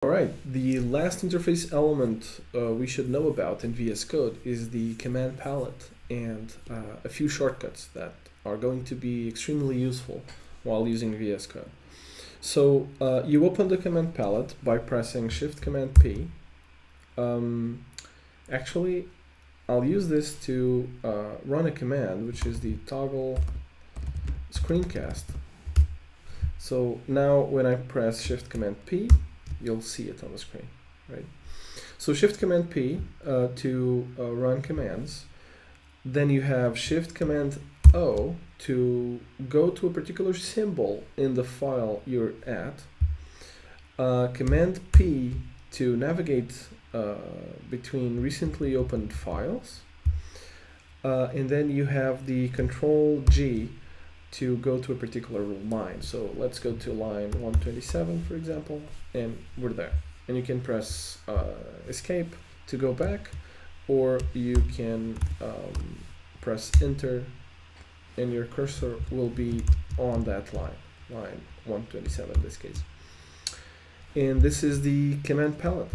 All right, the last interface element we should know about in VS Code is the command palette and a few shortcuts that are going to be extremely useful while using VS Code. So you open the command palette by pressing Shift Command P. Actually, I'll use this to run a command, which is the toggle screencast. So now when I press Shift Command P, you'll see it on the screen, right? So Shift Command P to run commands. Then you have Shift Command O to go to a particular symbol in the file you're at. Command P to navigate between recently opened files. And then you have the Control G to go to a particular line. So let's go to line 127, for example, and we're there. And you can press Escape to go back, or you can press Enter, and your cursor will be on that line 127 in this case. And this is the command palette.